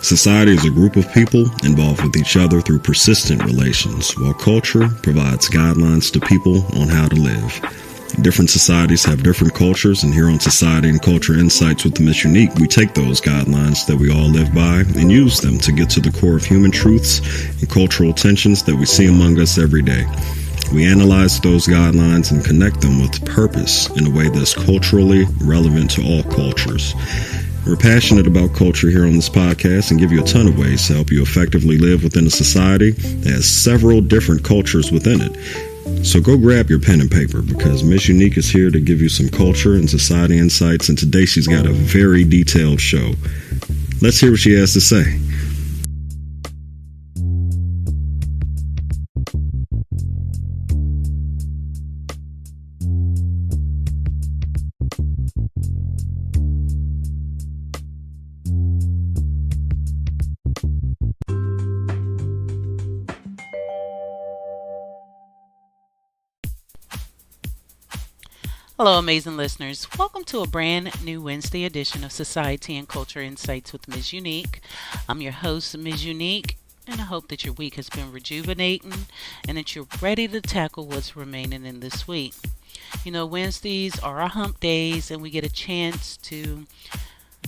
Society is a group of people involved with each other through persistent relations, while culture provides guidelines to people on how to live. Different societies have different cultures, and here on Society and Culture Insights with Mzeunique, we take those guidelines that we all live by and use them to get to the core of human truths and cultural tensions that we see among us every day. We analyze those guidelines and connect them with purpose in a way that's culturally relevant to all cultures. We're passionate about culture here on this podcast and give you a ton of ways to help you effectively live within a society that has several different cultures within it. So go grab your pen and paper, because Mzeunique is here to give you some culture and society insights, and today she's got a very detailed show. Let's hear what she has to say. Hello, amazing listeners. Welcome to a brand new Wednesday edition of Society and Culture Insights with Mzeunique. I'm your host, Mzeunique, and I hope that your week has been rejuvenating and that you're ready to tackle what's remaining in this week. You know, Wednesdays are our hump days, and we get a chance to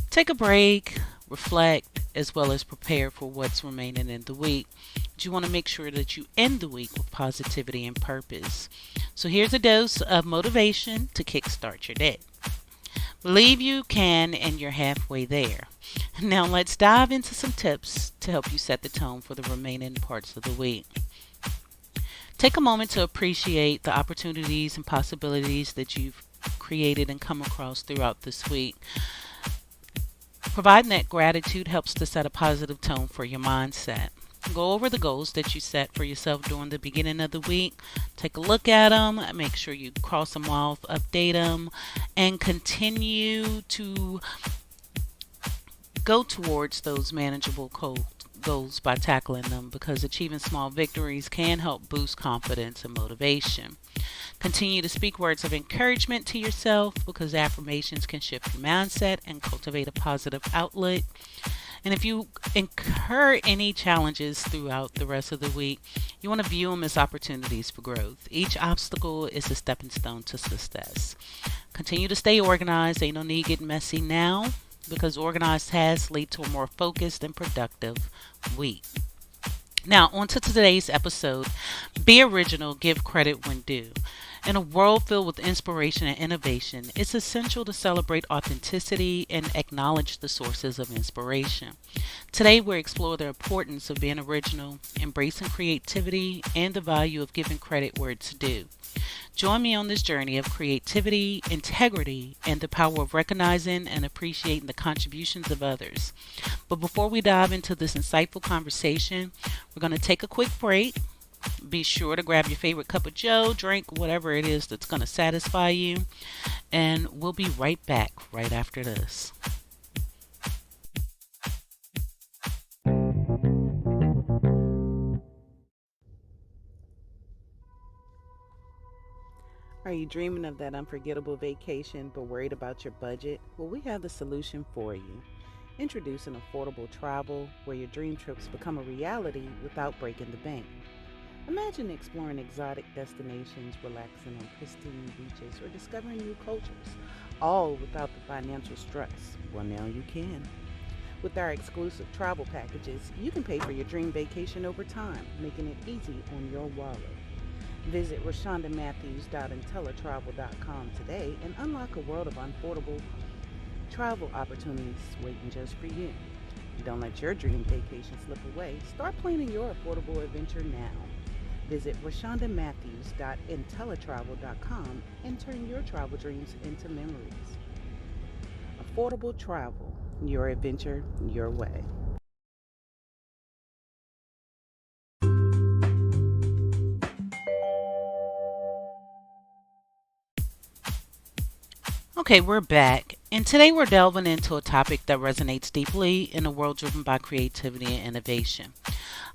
take a break, reflect, as well as prepare for what's remaining in the week. But you want to make sure that you end the week with positivity and purpose. So here's a dose of motivation to kickstart your day. Believe you can, and you're halfway there. Now let's dive into some tips to help you set the tone for the remaining parts of the week. Take a moment to appreciate the opportunities and possibilities that you've created and come across throughout this week. Providing that gratitude helps to set a positive tone for your mindset. Go over the goals that you set for yourself during the beginning of the week. Take a look at them. Make sure you cross them off, update them, and continue to go towards those manageable goals by tackling them, because achieving small victories can help boost confidence and motivation. Continue to speak words of encouragement to yourself, because affirmations can shift your mindset and cultivate a positive outlet. And if you incur any challenges throughout the rest of the week, you want to view them as opportunities for growth. Each obstacle is a stepping stone to success. Continue to stay organized. Ain't no need getting messy now, because organized tasks lead to a more focused and productive week. Now, on to today's episode. Be original, give credit when due. In a world filled with inspiration and innovation, it's essential to celebrate authenticity and acknowledge the sources of inspiration. Today, we'll explore the importance of being original, embracing creativity, and the value of giving credit where it's due. Join me on this journey of creativity, integrity, and the power of recognizing and appreciating the contributions of others. But before we dive into this insightful conversation, we're going to take a quick break. Be sure to grab your favorite cup of joe, drink, whatever it is that's going to satisfy you. And we'll be right back right after this. Are you dreaming of that unforgettable vacation but worried about your budget? Well, we have the solution for you. Introducing affordable travel, where your dream trips become a reality without breaking the bank. Imagine exploring exotic destinations, relaxing on pristine beaches, or discovering new cultures, all without the financial stress. Well, now you can. With our exclusive travel packages, you can pay for your dream vacation over time, making it easy on your wallet. Visit RashondaMatthews.intellitravel.com today and unlock a world of affordable travel opportunities waiting just for you. Don't let your dream vacation slip away. Start planning your affordable adventure now. Visit RashondaMatthews.intellitravel.com and turn your travel dreams into memories. Affordable travel, your adventure, your way. Okay, we're back, and today we're delving into a topic that resonates deeply in a world driven by creativity and innovation.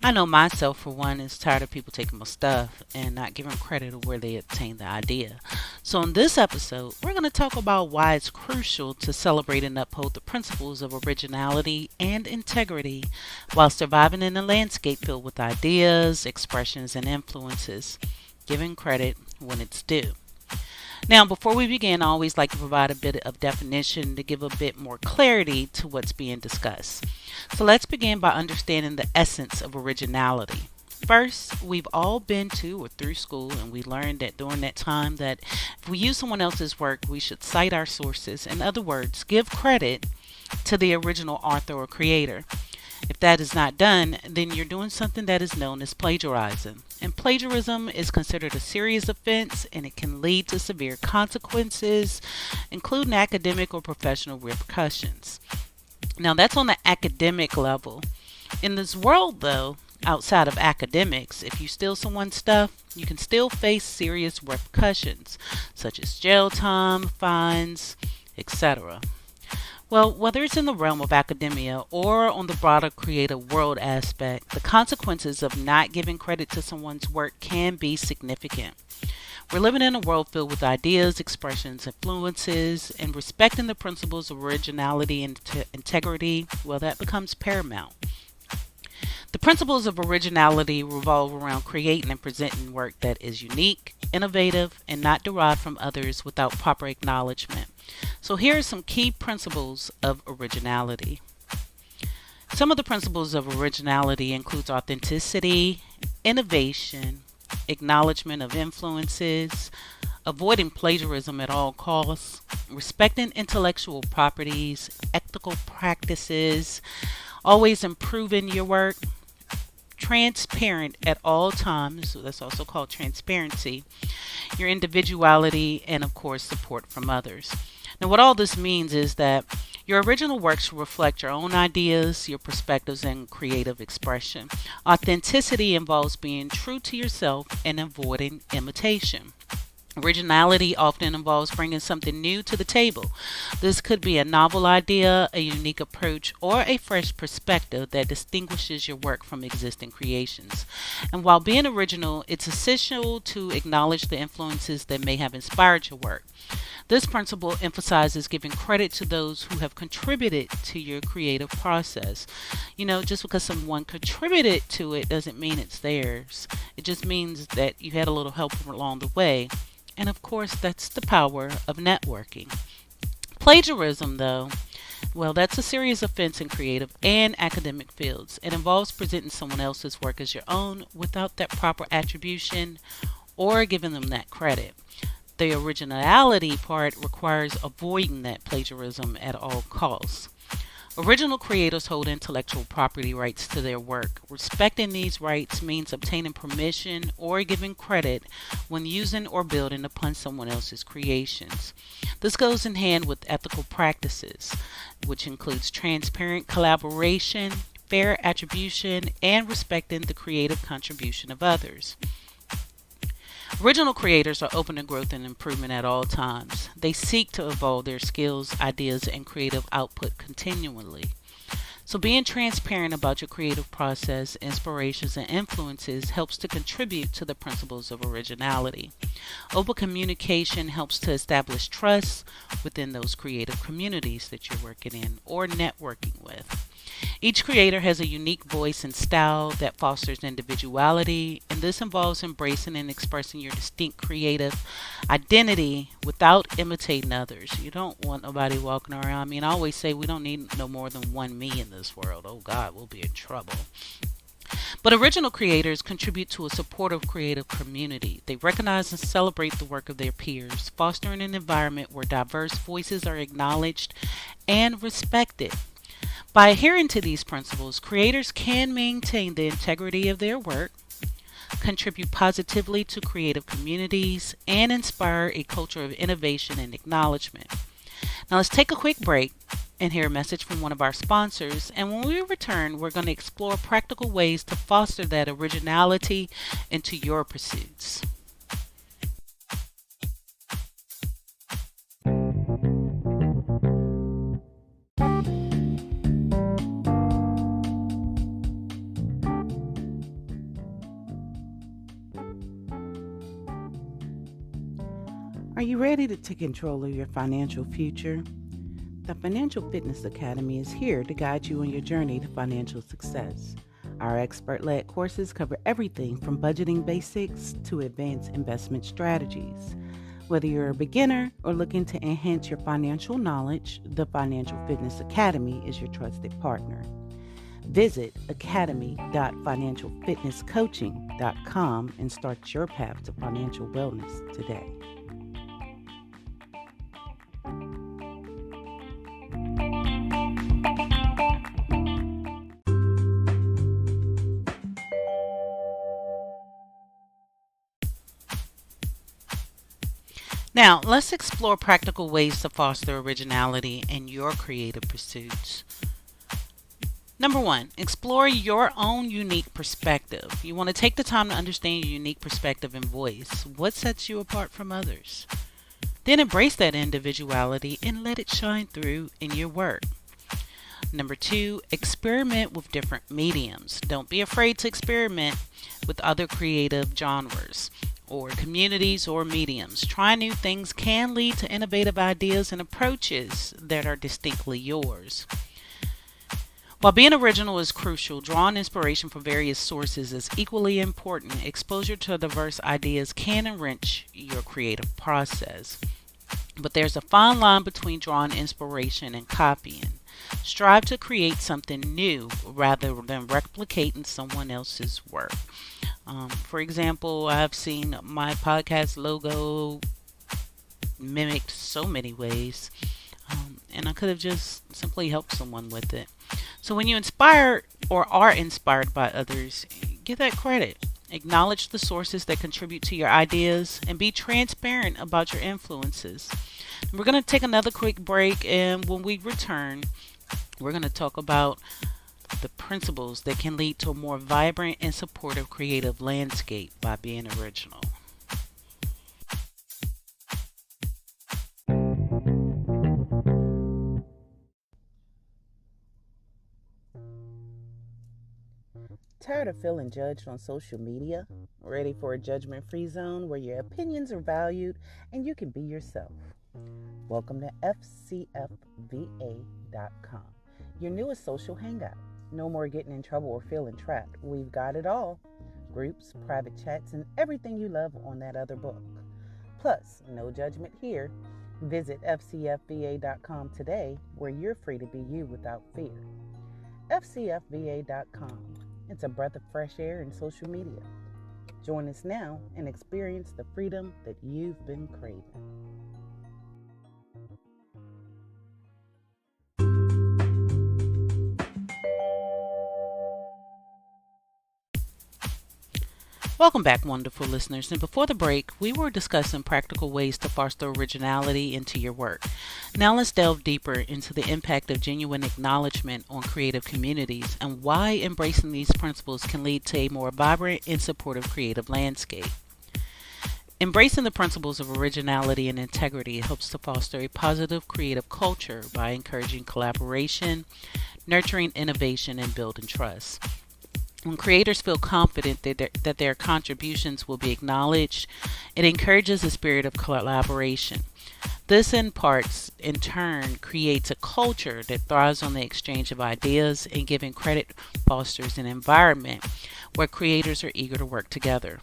I know myself, for one, is tired of people taking my stuff and not giving credit of where they obtained the idea. So, in this episode, we're going to talk about why it's crucial to celebrate and uphold the principles of originality and integrity while surviving in a landscape filled with ideas, expressions, and influences, giving credit when it's due. Now, before we begin, I always like to provide a bit of definition to give a bit more clarity to what's being discussed. So let's begin by understanding the essence of originality. First, we've all been to or through school, and we learned that during that time that if we use someone else's work, we should cite our sources. In other words, give credit to the original author or creator. If that is not done, then you're doing something that is known as plagiarism. And plagiarism is considered a serious offense, and it can lead to severe consequences, including academic or professional repercussions. Now, that's on the academic level. In this world, though, outside of academics, if you steal someone's stuff, you can still face serious repercussions, such as jail time, fines, etc. Well, whether it's in the realm of academia or on the broader creative world aspect, the consequences of not giving credit to someone's work can be significant. We're living in a world filled with ideas, expressions, influences, and respecting the principles of originality and integrity, well, that becomes paramount. The principles of originality revolve around creating and presenting work that is unique, innovative, and not derived from others without proper acknowledgement. So here are some key principles of originality. Some of the principles of originality includes authenticity, innovation, acknowledgement of influences, avoiding plagiarism at all costs, respecting intellectual properties, ethical practices, always improving your work, transparent at all times, so that's also called transparency, your individuality, and of course support from others. Now, what all this means is that your original work should reflect your own ideas, your perspectives, and creative expression. Authenticity involves being true to yourself and avoiding imitation. Originality often involves bringing something new to the table. This could be a novel idea, a unique approach, or a fresh perspective that distinguishes your work from existing creations. And while being original, it's essential to acknowledge the influences that may have inspired your work. This principle emphasizes giving credit to those who have contributed to your creative process. Just because someone contributed to it doesn't mean it's theirs. It just means that you had a little help along the way. And of course, that's the power of networking. Plagiarism, though, well, that's a serious offense in creative and academic fields. It involves presenting someone else's work as your own without that proper attribution or giving them that credit. The originality part requires avoiding that plagiarism at all costs. Original creators hold intellectual property rights to their work. Respecting these rights means obtaining permission or giving credit when using or building upon someone else's creations. This goes in hand with ethical practices, which includes transparent collaboration, fair attribution, and respecting the creative contribution of others. Original creators are open to growth and improvement at all times. They seek to evolve their skills, ideas, and creative output continually. So being transparent about your creative process, inspirations, and influences helps to contribute to the principles of originality. Open communication helps to establish trust within those creative communities that you're working in or networking with. Each creator has a unique voice and style that fosters individuality, and this involves embracing and expressing your distinct creative identity without imitating others. You don't want nobody walking around. I always say we don't need no more than one me in this world. Oh God, we'll be in trouble. But original creators contribute to a supportive creative community. They recognize and celebrate the work of their peers, fostering an environment where diverse voices are acknowledged and respected. By adhering to these principles, creators can maintain the integrity of their work, contribute positively to creative communities, and inspire a culture of innovation and acknowledgement. Now let's take a quick break and hear a message from one of our sponsors. And when we return, we're going to explore practical ways to foster that originality into your pursuits. Are you ready to take control of your financial future? The Financial Fitness Academy is here to guide you on your journey to financial success. Our expert-led courses cover everything from budgeting basics to advanced investment strategies. Whether you're a beginner or looking to enhance your financial knowledge, the Financial Fitness Academy is your trusted partner. Visit academy.financialfitnesscoaching.com and start your path to financial wellness today. Now, let's explore practical ways to foster originality in your creative pursuits. Number 1, explore your own unique perspective. You want to take the time to understand your unique perspective and voice. What sets you apart from others? Then embrace that individuality and let it shine through in your work. Number 2, experiment with different mediums. Don't be afraid to experiment with other creative genres or communities or mediums. Trying new things can lead to innovative ideas and approaches that are distinctly yours. While being original is crucial, drawing inspiration from various sources is equally important. Exposure to diverse ideas can enrich your creative process. But there's a fine line between drawing inspiration and copying. Strive to create something new rather than replicating someone else's work. For example, I've seen my podcast logo mimicked so many ways, and I could have just simply helped someone with it. So when you inspire or are inspired by others, give that credit. Acknowledge the sources that contribute to your ideas and be transparent about your influences. We're going to take another quick break, and when we return, we're going to talk about the principles that can lead to a more vibrant and supportive creative landscape by being original. Tired of feeling judged on social media? Ready for a judgment-free zone where your opinions are valued and you can be yourself? Welcome to FCFVA.com, your newest social hangout. No more getting in trouble or feeling trapped. We've got it all. Groups, private chats, and everything you love on that other book. Plus, no judgment here. Visit FCFVA.com today, where you're free to be you without fear. FCFVA.com. It's a breath of fresh air in social media. Join us now and experience the freedom that you've been craving. Welcome back, wonderful listeners. And before the break, we were discussing practical ways to foster originality into your work. Now let's delve deeper into the impact of genuine acknowledgement on creative communities and why embracing these principles can lead to a more vibrant and supportive creative landscape. Embracing the principles of originality and integrity helps to foster a positive creative culture by encouraging collaboration, nurturing innovation, and building trust. When creators feel confident that their contributions will be acknowledged, it encourages a spirit of collaboration. This in turn creates a culture that thrives on the exchange of ideas, and giving credit fosters an environment where creators are eager to work together.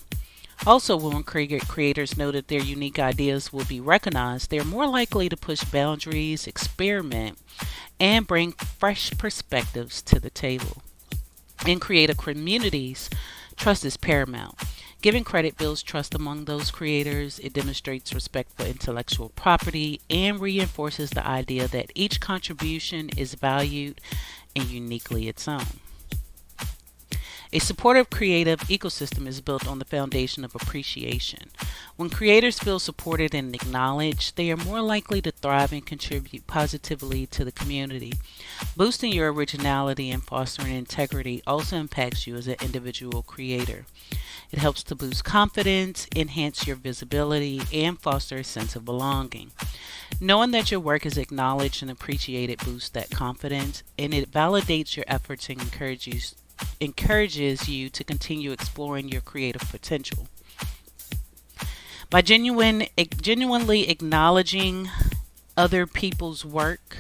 Also, when creators know that their unique ideas will be recognized, they are more likely to push boundaries, experiment, and bring fresh perspectives to the table. In creative communities, trust is paramount. Giving credit builds trust among those creators. It demonstrates respect for intellectual property and reinforces the idea that each contribution is valued and uniquely its own. A supportive creative ecosystem is built on the foundation of appreciation. When creators feel supported and acknowledged, they are more likely to thrive and contribute positively to the community. Boosting your originality and fostering integrity also impacts you as an individual creator. It helps to boost confidence, enhance your visibility, and foster a sense of belonging. Knowing that your work is acknowledged and appreciated boosts that confidence, and it validates your efforts and encourages you to continue exploring your creative potential. By genuinely acknowledging other people's work,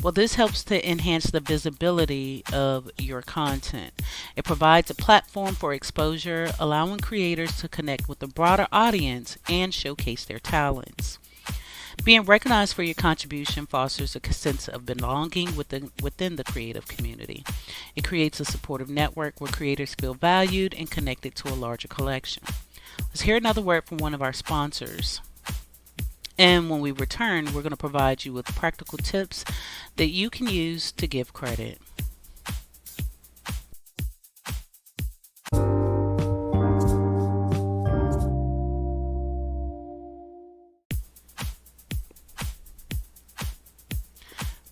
well, this helps to enhance the visibility of your content. It provides a platform for exposure, allowing creators to connect with a broader audience and showcase their talents. Being recognized for your contribution fosters a sense of belonging within the creative community. It creates a supportive network where creators feel valued and connected to a larger collection. Let's hear another word from one of our sponsors. And when we return, we're going to provide you with practical tips that you can use to give credit.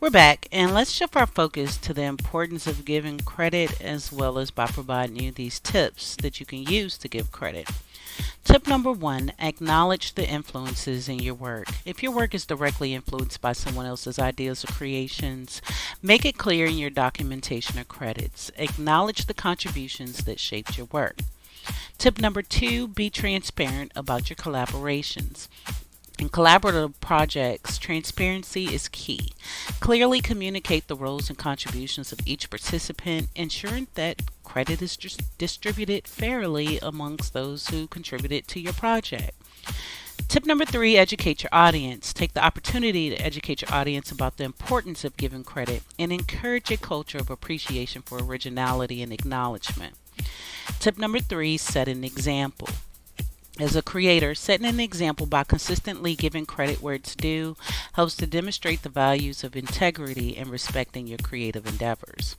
We're back, and let's shift our focus to the importance of giving credit, as well as by providing you these tips that you can use to give credit. Tip number 1, acknowledge the influences in your work. If your work is directly influenced by someone else's ideas or creations, make it clear in your documentation or credits. Acknowledge the contributions that shaped your work. Tip number 2, be transparent about your collaborations. In collaborative projects, transparency is key. Clearly communicate the roles and contributions of each participant, ensuring that credit is distributed fairly amongst those who contributed to your project. Tip number 3, educate your audience. Take the opportunity to educate your audience about the importance of giving credit and encourage a culture of appreciation for originality and acknowledgement. Tip number 3, set an example. As a creator, setting an example by consistently giving credit where it's due helps to demonstrate the values of integrity and respect in your creative endeavors.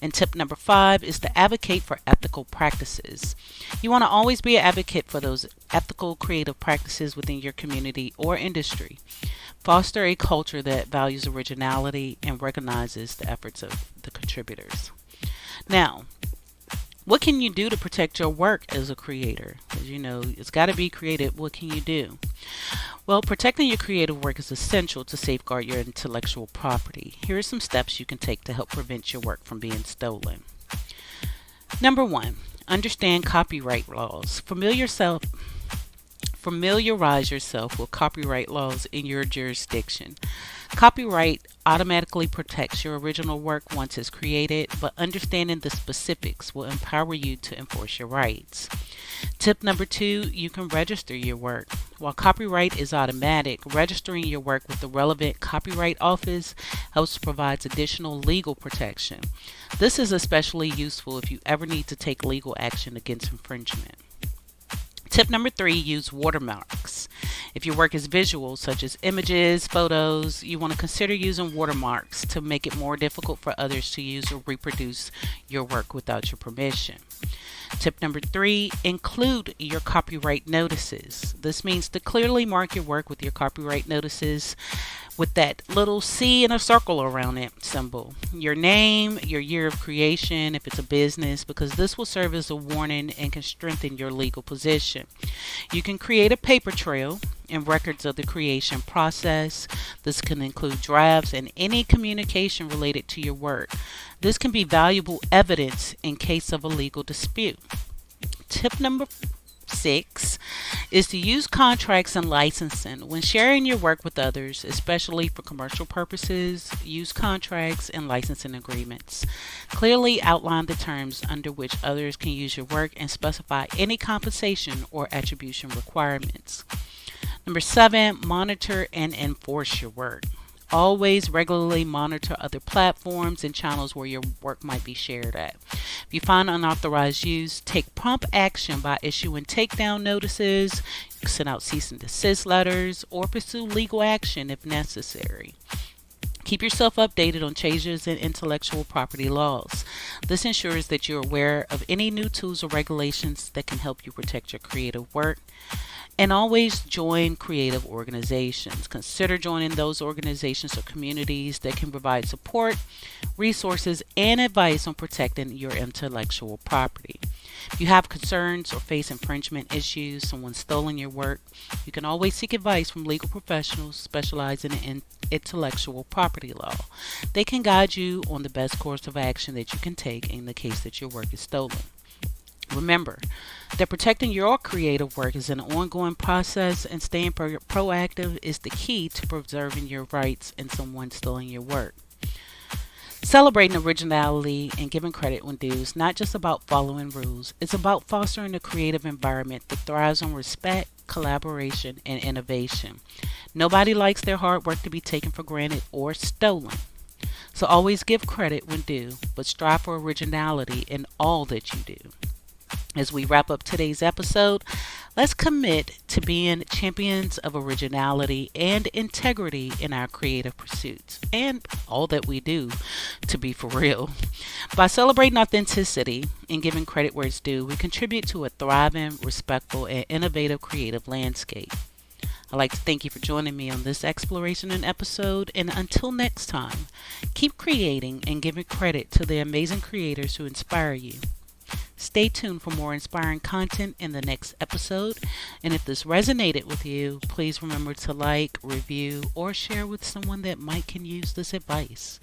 And tip number 5 is to advocate for ethical practices. You want to always be an advocate for those ethical creative practices within your community or industry. Foster a culture that values originality and recognizes the efforts of the contributors. Now, what can you do to protect your work as a creator? As you know, it's got to be creative. What can you do? Well, protecting your creative work is essential to safeguard your intellectual property. Here are some steps you can take to help prevent your work from being stolen. Number 1, understand copyright laws. Familiarize yourself with copyright laws in your jurisdiction. Copyright automatically protects your original work once it's created, but understanding the specifics will empower you to enforce your rights. Tip number 2, you can register your work. While copyright is automatic, registering your work with the relevant copyright office helps provide additional legal protection. This is especially useful if you ever need to take legal action against infringement. Tip number 3, use watermarks. If your work is visual, such as images, photos, you want to consider using watermarks to make it more difficult for others to use or reproduce your work without your permission. Tip number 3, include your copyright notices. This means to clearly mark your work with your copyright notices with that little C and a circle around it symbol. Your name, your year of creation, if it's a business, because this will serve as a warning and can strengthen your legal position. You can create a paper trail and records of the creation process. This can include drafts and any communication related to your work. This can be valuable evidence in case of a legal dispute. Tip number 6 is to use contracts and licensing. When sharing your work with others, especially for commercial purposes, use contracts and licensing agreements. Clearly outline the terms under which others can use your work and specify any compensation or attribution requirements. Number 7, monitor and enforce your work. Always regularly monitor other platforms and channels where your work might be shared at. If you find unauthorized use, take prompt action by issuing takedown notices, send out cease and desist letters, or pursue legal action if necessary. Keep yourself updated on changes in intellectual property laws. This ensures that you're aware of any new tools or regulations that can help you protect your creative work. And always join creative organizations. Consider joining those organizations or communities that can provide support, resources, and advice on protecting your intellectual property. If you have concerns or face infringement issues, someone's stolen your work, you can always seek advice from legal professionals specializing in intellectual property law. They can guide you on the best course of action that you can take in the case that your work is stolen. Remember that protecting your creative work is an ongoing process, and staying proactive is the key to preserving your rights and someone stealing your work. Celebrating originality and giving credit when due is not just about following rules, it's about fostering a creative environment that thrives on respect, collaboration, and innovation. Nobody likes their hard work to be taken for granted or stolen. So always give credit when due, but strive for originality in all that you do. As we wrap up today's episode, let's commit to being champions of originality and integrity in our creative pursuits and all that we do, to be for real. By celebrating authenticity and giving credit where it's due, we contribute to a thriving, respectful, and innovative creative landscape. I'd like to thank you for joining me on this exploration and episode, and until next time, keep creating and giving credit to the amazing creators who inspire you. Stay tuned for more inspiring content in the next episode. And if this resonated with you, please remember to like, review, or share with someone that might can use this advice.